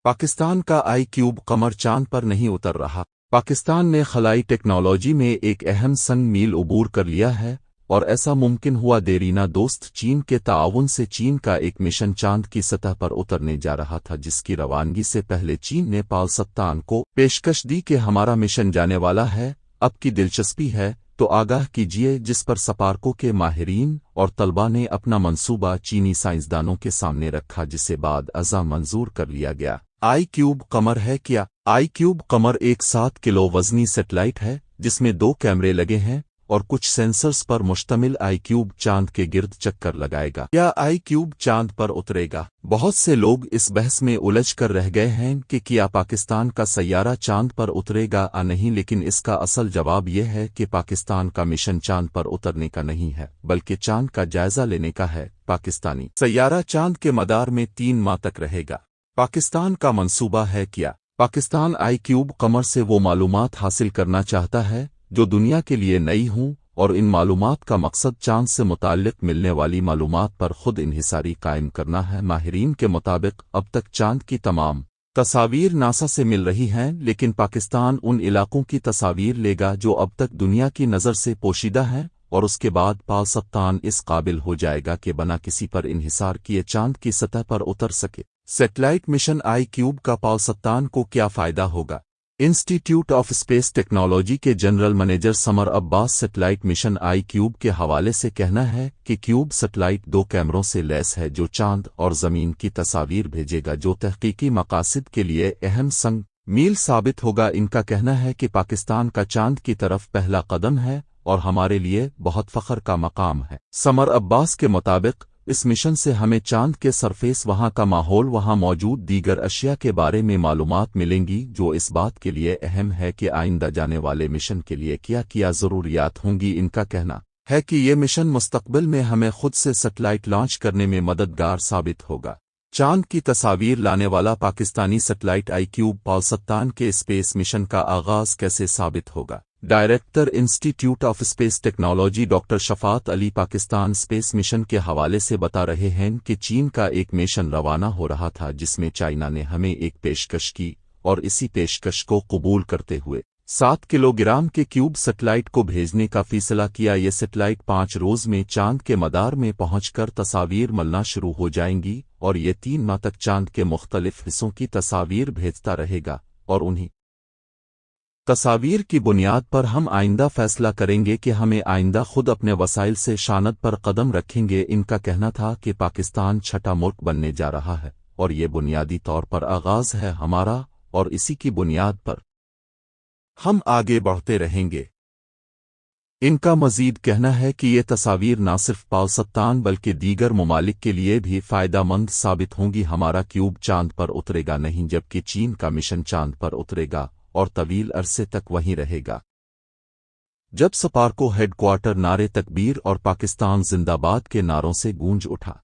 पाकिस्तान का आई क्यूब कमर चांद पर नहीं उतर रहा। पाकिस्तान ने खलाई टेक्नोलॉजी में एक अहम संग मील उबूर कर लिया है और ऐसा मुमकिन हुआ देरीना दोस्त चीन के ताआवुन से चीन का एक मिशन चांद की सतह पर उतरने जा रहा था, जिसकी रवानगी से पहले चीन ने पाकिस्तान को पेशकश दी कि हमारा मिशन जाने वाला है, अब की दिलचस्पी है तो आगाह कीजिए, जिस पर सपारकों के माहिरीन और तलबा ने अपना मंसूबा चीनी साइंसदानों के सामने रखा, जिसे बाद अज़ा मंजूर कर लिया गया। आई क्यूब कमर है क्या? आई क्यूब कमर एक 7 किलो वजनी सैटेलाइट है जिसमें 2 कैमरे लगे हैं और कुछ सेंसर्स पर मुश्तमिल आई क्यूब चांद के गिर्द चक्कर लगाएगा। क्या आई क्यूब चांद पर उतरेगा? बहुत से लोग इस बहस में उलझ कर रह गए हैं कि क्या पाकिस्तान का सैयारा चांद पर उतरेगा या नहीं, लेकिन इसका असल जवाब यह है कि पाकिस्तान का मिशन चांद पर उतरने का नहीं है, बल्कि चांद का जायजा लेने का है। पाकिस्तानी सैयारा चांद के मदार में 3 माह तक रहेगा। पाकिस्तान का मंसूबा है क्या? पाकिस्तान आई क्यूब कमर से वो मालूमात हासिल करना चाहता है जो दुनिया के लिए नई हूं, और इन मालूमात का मकसद चांद से मुताल्लिक मिलने वाली मालूमात पर खुद इन्हिसारी कायम करना है। माहिरीन के मुताबिक अब तक चांद की तमाम तस्वीर नासा से मिल रही हैं, लेकिन पाकिस्तान उन इलाकों की तस्वीर लेगा जो अब तक दुनिया की नज़र से पोशीदा हैं, और उसके बाद पाकिस्तान इस काबिल हो जाएगा कि बिना किसी पर इन्हिसार किए चांद की सतह पर उतर सके। सैटेलाइट मिशन आई क्यूब का पाकिस्तान को क्या फ़ायदा होगा? इंस्टीट्यूट ऑफ स्पेस टेक्नोलॉजी के general manager summer Abbas satellite mission आई क्यूब के हवाले से कहना है कि क्यूब सैटेलाइट 2 कैमरों से लैस है जो चांद और ज़मीन की तस्वीर भेजेगा, जो तहकीकी मकासद के लिए अहम संग मील साबित होगा। इनका कहना है कि पाकिस्तान का चांद की तरफ पहला कदम है और हमारे लिए बहुत फ़ख्र का मकाम है। समर अब्बास के मुताबिक इस मिशन से हमें चांद के सरफेस, वहां का माहौल, वहां मौजूद दीगर अशिया के बारे में मालूमात मिलेंगी, जो इस बात के लिए अहम है कि आइंदा जाने वाले मिशन के लिए क्या क्या ज़रूरियात होंगी। इनका कहना है कि ये मिशन मुस्तकबिल में हमें खुद से सैटेलाइट लॉन्च करने में मददगार साबित होगा। चांद की तस्वीर लाने वाला Pakistani satellite I cube Pakistan के स्पेस मिशन का आगाज कैसे साबित होगा? Director institute of space technology doctor Shafat Ali Pakistan space mission के हवाले से बता रहे हैं कि चीन का एक मिशन रवाना हो रहा था जिसमें चाइना ने हमें एक पेशकश की, और इसी पेशकश को कबूल करते हुए 7 किलोग्राम के क्यूब सैटेलाइट को भेजने का फैसला किया। ये सैटेलाइट 5 रोज में चांद के मदार में पहुंचकर तस्वीर मलना शुरू हो जाएंगी, और ये 3 माह तक चांद के मुख्तलिफ हिस्सों की तस्वीर भेजता रहेगा, और उन्हीं तस्वीर की बुनियाद पर हम आइंदा फैसला करेंगे कि हमें आइंदा खुद अपने वसाइल से शानत पर कदम रखेंगे। इनका कहना था कि पाकिस्तान छठा मुल्क बनने जा रहा है और ये बुनियादी तौर पर आगाज है हमारा, और इसी की बुनियाद पर हम आगे बढ़ते रहेंगे। इनका मजीद कहना है कि ये तस्वीर न सिर्फ पाकिस्तान बल्कि दीगर ममालिक के लिए भी फ़ायदेमंद साबित होंगी। हमारा क्यूब चांद पर उतरेगा नहीं, जबकि चीन का मिशन चांद पर उतरेगा और तवील अरसे तक वहीं रहेगा। जब सपारको हेडक्वार्टर नारे तकबीर और पाकिस्तान जिंदाबाद के नारों से गूंज उठा।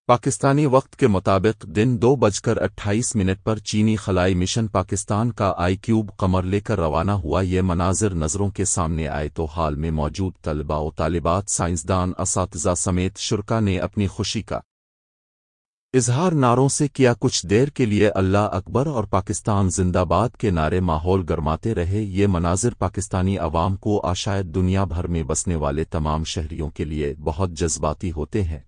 पाकिस्तानी वक्त के मुताबिक दिन 2:28 पर चीनी खलाई मिशन पाकिस्तान का आई क्यूब कमर लेकर रवाना हुआ। ये मनाजिर नज़रों के सामने आए तो हाल में मौजूद तलबा व तालिबात, साइंसदान, असातिज़ा समेत शुरका ने अपनी खुशी का इजहार नारों से किया। कुछ देर के लिए अल्लाह अकबर और पाकिस्तान जिंदाबाद के नारे माहौल गरमाते रहे। ये मनाजिर पाकिस्तानी अवाम को, शायद दुनिया भर में बसने वाले तमाम शहरियों के लिए बहुत जज्बाती होते हैं।